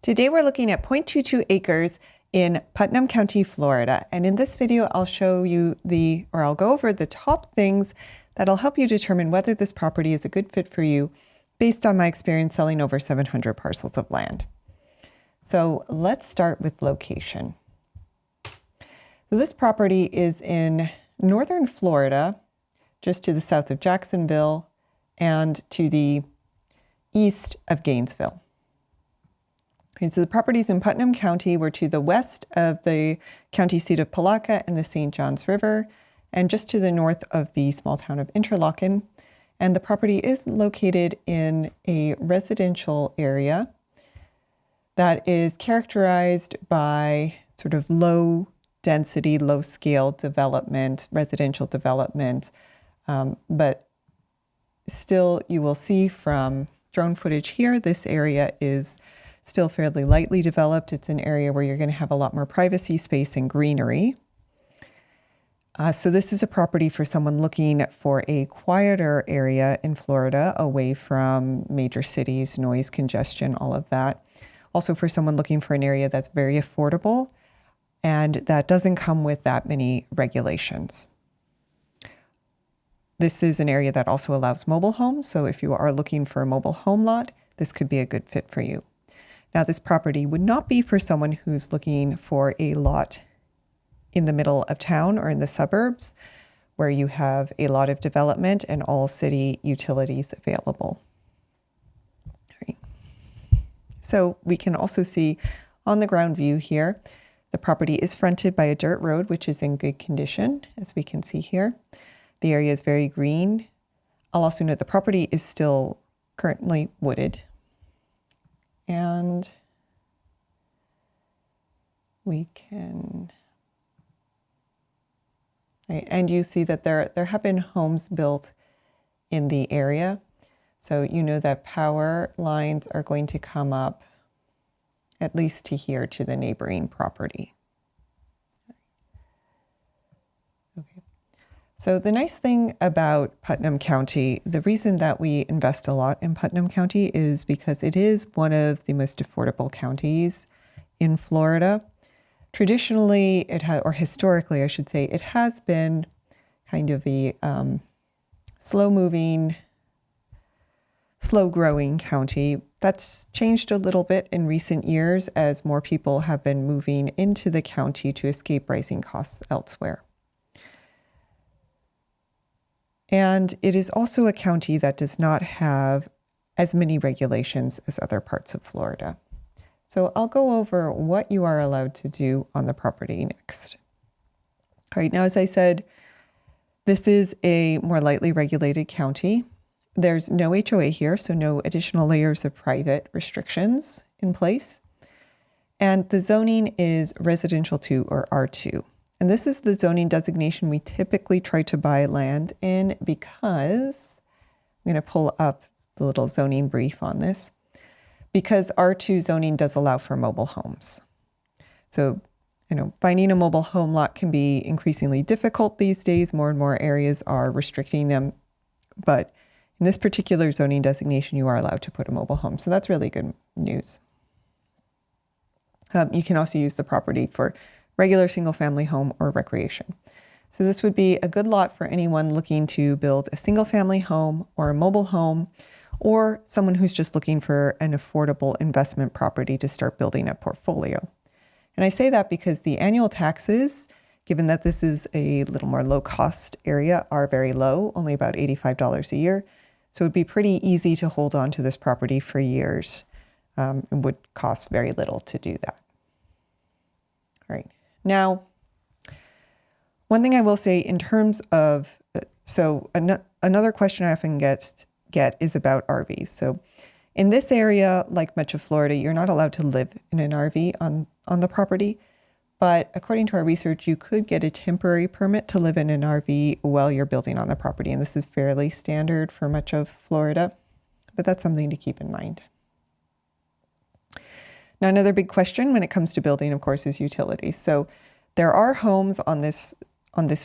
Today we're looking at 0.22 acres in Putnam County, Florida. And in this video, I'll show you I'll go over the top things that'll help you determine whether this property is a good fit for you based on my experience selling over 700 parcels of land. So let's start with location. So this property is in northern Florida, just to the south of Jacksonville and to the east of Gainesville. Okay, so the properties in Putnam County were to the west of the county seat of Palatka and the St. Johns River, and just to the north of the small town of Interlaken. And the property is located in a residential area that is characterized by sort of low density, low scale development, residential development. But still, you will see from drone footage here, this area is still fairly lightly developed. It's an area where you're going to have a lot more privacy space and greenery. So this is a property for someone looking for a quieter area in Florida, away from major cities, noise, congestion, all of that. Also for someone looking for an area that's very affordable and that doesn't come with that many regulations. This is an area that also allows mobile homes. So if you are looking for a mobile home lot, this could be a good fit for you. Now, this property would not be for someone who's looking for a lot in the middle of town or in the suburbs where you have a lot of development and all city utilities available. All right. So we can also see on the ground view here, the property is fronted by a dirt road, which is in good condition, as we can see here. The area is very green. I'll also note the property is still currently wooded. And we can, right, and you see that there have been homes built in the area. So you know that power lines are going to come up at least to here, to the neighboring property. Okay. So the nice thing about Putnam County, the reason that we invest a lot in Putnam County is because it is one of the most affordable counties in Florida. Traditionally, or historically, I should say, it has been kind of a slow-moving, slow-growing county. That's changed a little bit in recent years as more people have been moving into the county to escape rising costs elsewhere. And it is also a county that does not have as many regulations as other parts of Florida. So I'll go over what you are allowed to do on the property next. All right, now, as I said, this is a more lightly regulated county. There's no HOA here, so no additional layers of private restrictions in place. And the zoning is residential 2 or R2. And this is the zoning designation we typically try to buy land in because, I'm going to pull up the little zoning brief on this, because R2 zoning does allow for mobile homes. So, finding a mobile home lot can be increasingly difficult these days. More and more areas are restricting them. But in this particular zoning designation, you are allowed to put a mobile home. So that's really good news. You can also use the property for regular single-family home or recreation. So this would be a good lot for anyone looking to build a single-family home or a mobile home, or someone who's just looking for an affordable investment property to start building a portfolio. And I say that because the annual taxes, given that this is a little more low-cost area, are very low, only about $85 a year. So it would be pretty easy to hold on to this property for years. It would cost very little to do that. All right. Now, one thing I will say in terms of, another question I often get is about RVs. So in this area, like much of Florida, you're not allowed to live in an RV on the property. But according to our research, you could get a temporary permit to live in an RV while you're building on the property. And this is fairly standard for much of Florida, but that's something to keep in mind. Now, another big question when it comes to building, of course, is utilities. So there are homes on this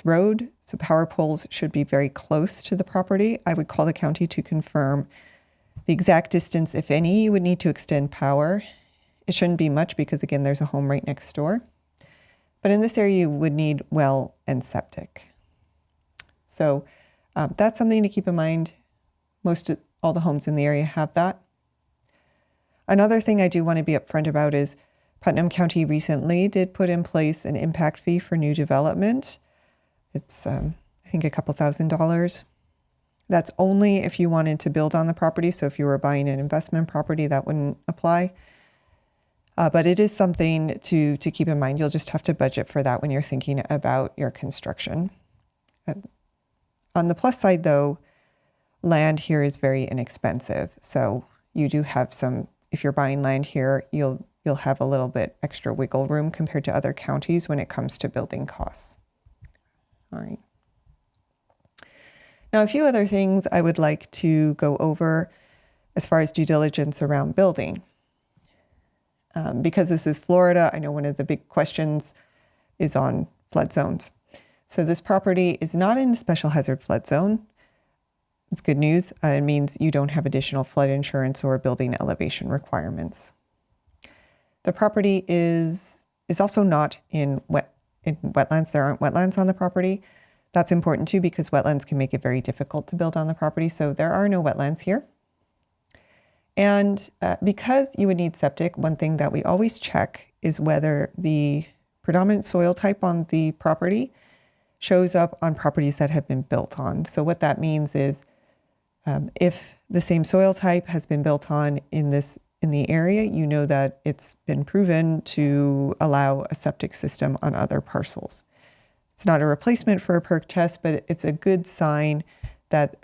road, so power poles should be very close to the property. I would call the county to confirm the exact distance, if any, you would need to extend power It shouldn't be much because, again, there's a home right next door. But in this area, you would need well and septic. So that's something to keep in mind. All the homes in the area have that. Another thing I do want to be upfront about is Putnam County recently did put in place an impact fee for new development. It's, I think, a couple $1,000s. That's only if you wanted to build on the property. So if you were buying an investment property, that wouldn't apply. But it is something to keep in mind. You'll just have to budget for that when you're thinking about your construction. On the plus side, though, land here is very inexpensive. So you do have some, if you're buying land here, you'll have a little bit extra wiggle room compared to other counties when it comes to building costs. All right. Now, a few other things I would like to go over as far as due diligence around building. Because this is Florida, I know one of the big questions is on flood zones. So this property is not in a special hazard flood zone. It's good news. It means you don't have additional flood insurance or building elevation requirements. The property is also not in wetlands. There aren't wetlands on the property. That's important too because wetlands can make it very difficult to build on the property. So there are no wetlands here. And because you would need septic, one thing that we always check is whether the predominant soil type on the property shows up on properties that have been built on. So what that means is if the same soil type has been built on in the area, you know that it's been proven to allow a septic system on other parcels. It's not a replacement for a perk test, but it's a good sign that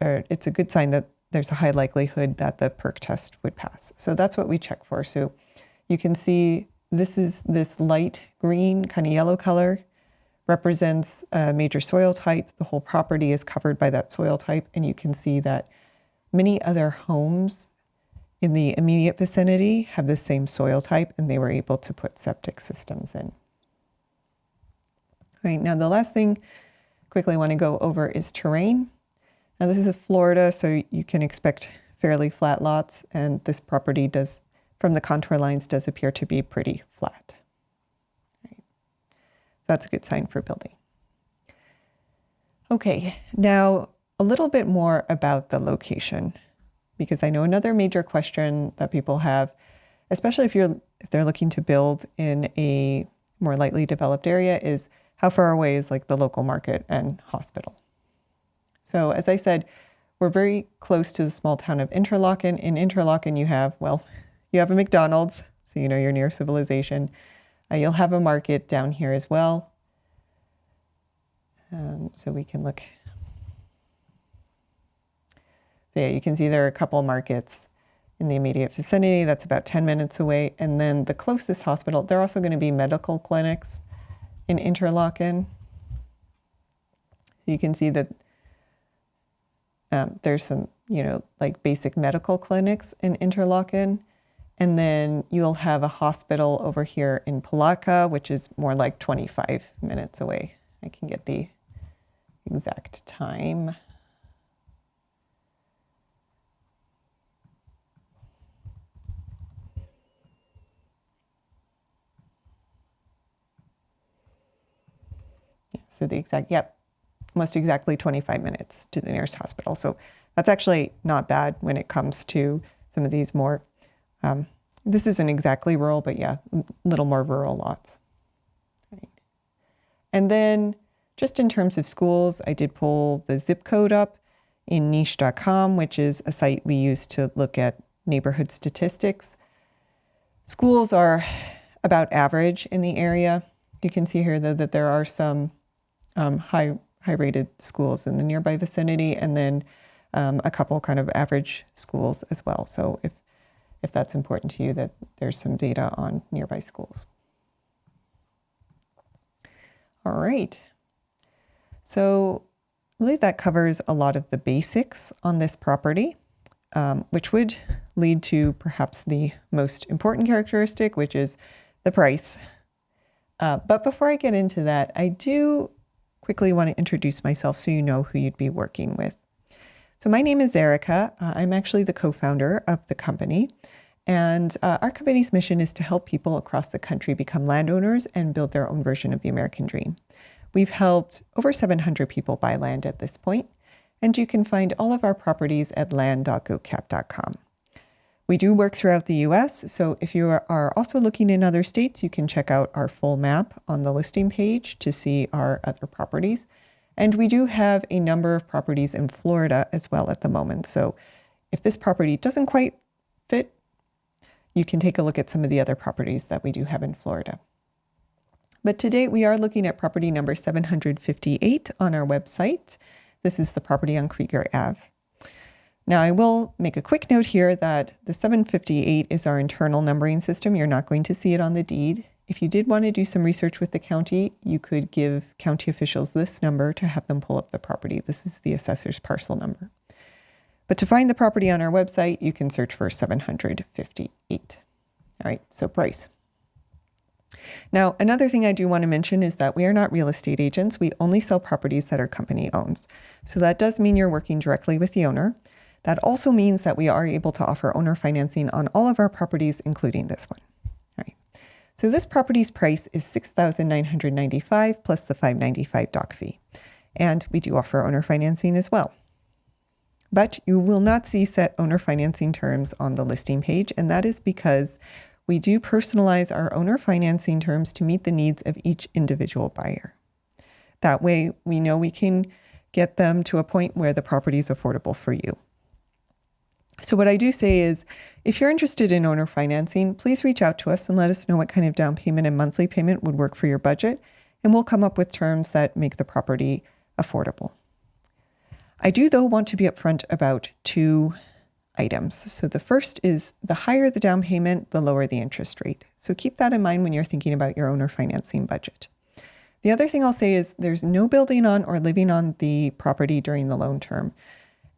there's a high likelihood that the perk test would pass. So that's what we check for. So you can see this light green, kind of yellow color represents a major soil type. The whole property is covered by that soil type. And you can see that many other homes in the immediate vicinity have the same soil type, and they were able to put septic systems in. All right, now the last thing quickly I want to go over is terrain. Now this is Florida, so you can expect fairly flat lots, and this property does, from the contour lines, does appear to be pretty flat. Right. That's a good sign for building. Okay, now a little bit more about the location, because I know another major question that people have, especially if they're looking to build in a more lightly developed area, is how far away is like the local market and hospital. So as I said, we're very close to the small town of Interlaken. In Interlaken, you have a McDonald's, so you know you're near civilization. You'll have a market down here as well. So we can look. So yeah, you can see there are a couple markets in the immediate vicinity. That's about 10 minutes away. And then the closest hospital, there are also going to be medical clinics in Interlaken. So you can see that there's some, like basic medical clinics in Interlaken. And then you'll have a hospital over here in Palatka, which is more like 25 minutes away. I can get the exact time. So the exact, almost exactly 25 minutes to the nearest hospital. So that's actually not bad when it comes to some of these more, this isn't exactly rural, but yeah, a little more rural lots. Right. And then just in terms of schools, I did pull the zip code up in niche.com, which is a site we use to look at neighborhood statistics. Schools are about average in the area. You can see here though that there are some high rated schools in the nearby vicinity, and then a couple kind of average schools as well. So if that's important to you, that there's some data on nearby schools. All right. So I believe that covers a lot of the basics on this property, which would lead to perhaps the most important characteristic, which is the price. But before I get into that, I do quickly want to introduce myself so you know who you'd be working with. So my name is Erica. I'm actually the co-founder of the company, And our company's mission is to help people across the country become landowners and build their own version of the American dream. We've helped over 700 people buy land at this point, and you can find all of our properties at land.gocap.com. We do work throughout the US, so if you are also looking in other states, you can check out our full map on the listing page to see our other properties. And we do have a number of properties in Florida as well at the moment. So if this property doesn't quite fit, you can take a look at some of the other properties that we do have in Florida. But today we are looking at property number 758 on our website. This is the property on Krieger Ave. Now I will make a quick note here that the 758 is our internal numbering system. You're not going to see it on the deed. If you did want to do some research with the county, you could give county officials this number to have them pull up the property. This is the assessor's parcel number. But to find the property on our website, you can search for 758. All right, so price. Now, another thing I do want to mention is that we are not real estate agents. We only sell properties that our company owns. So that does mean you're working directly with the owner. That also means that we are able to offer owner financing on all of our properties, including this one. All right. So this property's price is $6,995 plus the $595 doc fee. And we do offer owner financing as well. But you will not see set owner financing terms on the listing page, and that is because we do personalize our owner financing terms to meet the needs of each individual buyer. That way, we know we can get them to a point where the property is affordable for you. So what I do say is, if you're interested in owner financing, please reach out to us and let us know what kind of down payment and monthly payment would work for your budget, and we'll come up with terms that make the property affordable. I do, though, want to be upfront about two items. So the first is the higher the down payment, the lower the interest rate. So keep that in mind when you're thinking about your owner financing budget. The other thing I'll say is there's no building on or living on the property during the loan term.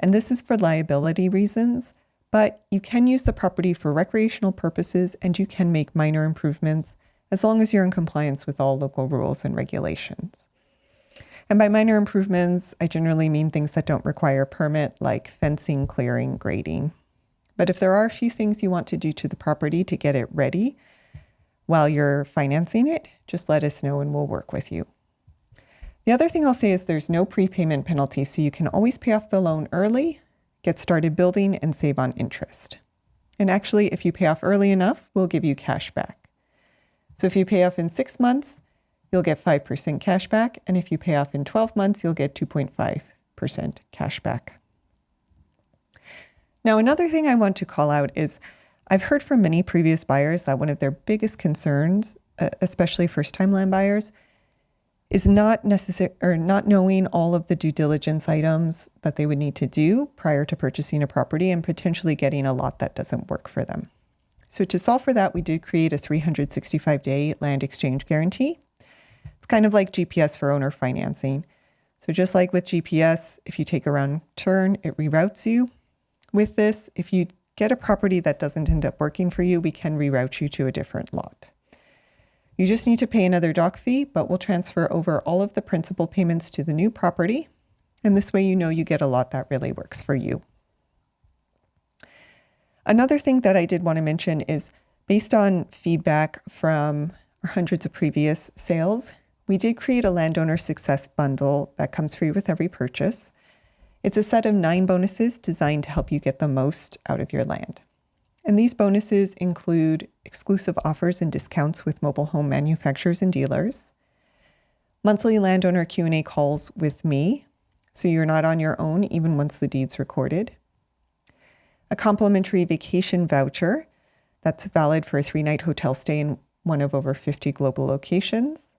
And this is for liability reasons, but you can use the property for recreational purposes and you can make minor improvements as long as you're in compliance with all local rules and regulations. And by minor improvements, I generally mean things that don't require a permit, like fencing, clearing, grading. But if there are a few things you want to do to the property to get it ready while you're financing it, just let us know and we'll work with you. The other thing I'll say is there's no prepayment penalty, so you can always pay off the loan early, get started building, and save on interest. And actually, if you pay off early enough, we'll give you cash back. So if you pay off in 6 months, you'll get 5% cash back. And if you pay off in 12 months, you'll get 2.5% cash back. Now, another thing I want to call out is I've heard from many previous buyers that one of their biggest concerns, especially first-time land buyers, is not knowing all of the due diligence items that they would need to do prior to purchasing a property and potentially getting a lot that doesn't work for them. So to solve for that, we did create a 365-day land exchange guarantee. It's kind of like GPS for owner financing. So just like with GPS, if you take a wrong turn, it reroutes you. With this, if you get a property that doesn't end up working for you, we can reroute you to a different lot. You just need to pay another doc fee, but we'll transfer over all of the principal payments to the new property. And this way you know you get a lot that really works for you. Another thing that I did want to mention is based on feedback from our hundreds of previous sales, we did create a landowner success bundle that comes free with every purchase. It's a set of 9 bonuses designed to help you get the most out of your land. And these bonuses include exclusive offers and discounts with mobile home manufacturers and dealers, monthly landowner Q&A calls with me, so you're not on your own even once the deed's recorded, a complimentary vacation voucher that's valid for a 3-night hotel stay in one of over 50 global locations,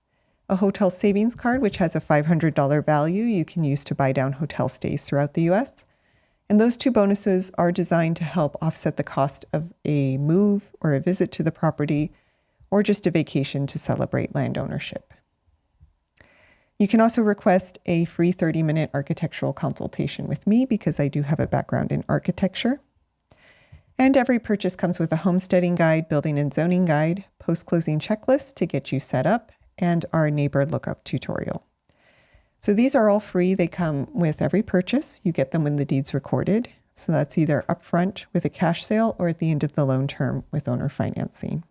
a hotel savings card which has a $500 value you can use to buy down hotel stays throughout the US, and those 2 bonuses are designed to help offset the cost of a move or a visit to the property or just a vacation to celebrate land ownership. You can also request a free 30-minute architectural consultation with me because I do have a background in architecture. And every purchase comes with a homesteading guide, building and zoning guide, post-closing checklist to get you set up, and our neighbor lookup tutorial. So these are all free. They come with every purchase. You get them when the deed's recorded. So that's either upfront with a cash sale or at the end of the loan term with owner financing.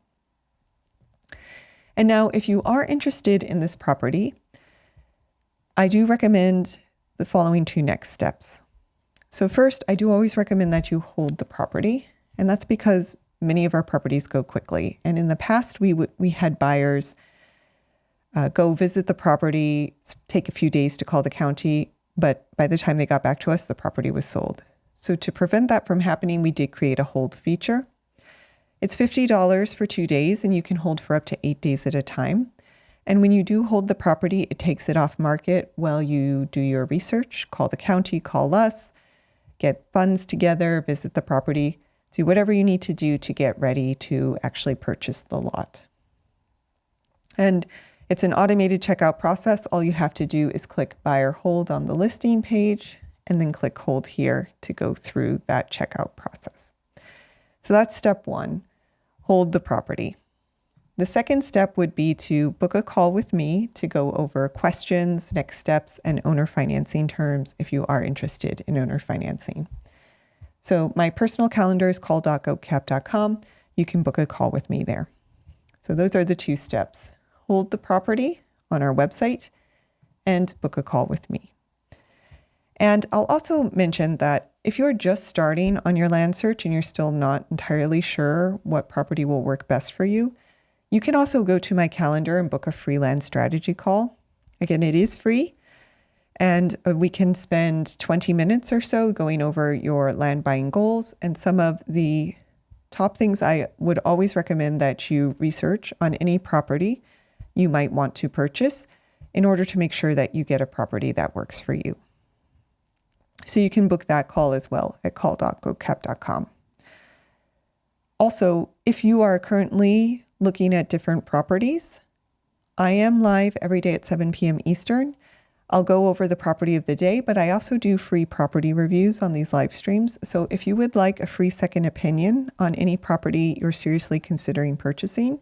And now, if you are interested in this property, I do recommend the following two next steps. So first, I do always recommend that you hold the property, and that's because many of our properties go quickly. And in the past, we had buyers go visit the property, take a few days to call the county, but by the time they got back to us, the property was sold. So to prevent that from happening, we did create a hold feature. It's $50 for 2 days, and you can hold for up to 8 days at a time. And when you do hold the property, it takes it off market while you do your research, call the county, call us, get funds together, visit the property, do whatever you need to do to get ready to actually purchase the lot. And it's an automated checkout process. All you have to do is click buy or hold on the listing page and then click hold here to go through that checkout process. So that's step one, hold the property. The second step would be to book a call with me to go over questions, next steps, and owner financing terms if you are interested in owner financing. So my personal calendar is call.gocap.com. You can book a call with me there. So those are the two steps. Hold the property on our website and book a call with me. And I'll also mention that if you're just starting on your land search and you're still not entirely sure what property will work best for you, you can also go to my calendar and book a free land strategy call. Again, it is free, and we can spend 20 minutes or so going over your land buying goals and some of the top things I would always recommend that you research on any property you might want to purchase in order to make sure that you get a property that works for you. So you can book that call as well at call.gocap.com. Also, if you are currently looking at different properties, I am live every day at 7 p.m. Eastern. I'll go over the property of the day, but I also do free property reviews on these live streams. So if you would like a free second opinion on any property you're seriously considering purchasing,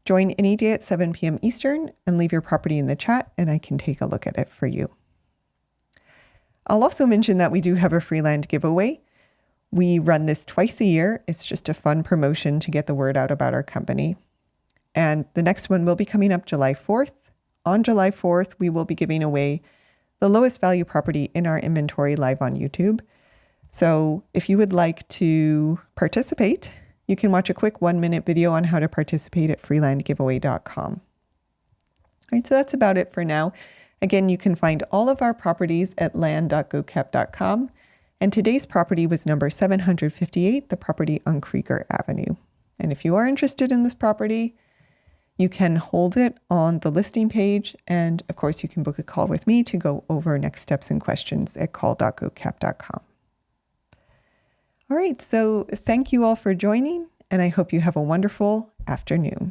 join any day at 7 p.m. Eastern and leave your property in the chat, and I can take a look at it for you. I'll also mention that we do have a free land giveaway. We run this twice a year. It's just a fun promotion to get the word out about our company. And the next one will be coming up July 4th. On July 4th, we will be giving away the lowest value property in our inventory live on YouTube. So if you would like to participate, you can watch a quick 1-minute video on how to participate at freelandgiveaway.com. All right, so that's about it for now. Again, you can find all of our properties at land.gocap.com. And today's property was number 758, the property on Krieger Avenue. And if you are interested in this property, you can hold it on the listing page. And of course, you can book a call with me to go over next steps and questions at call.gocap.com. All right, so thank you all for joining, and I hope you have a wonderful afternoon.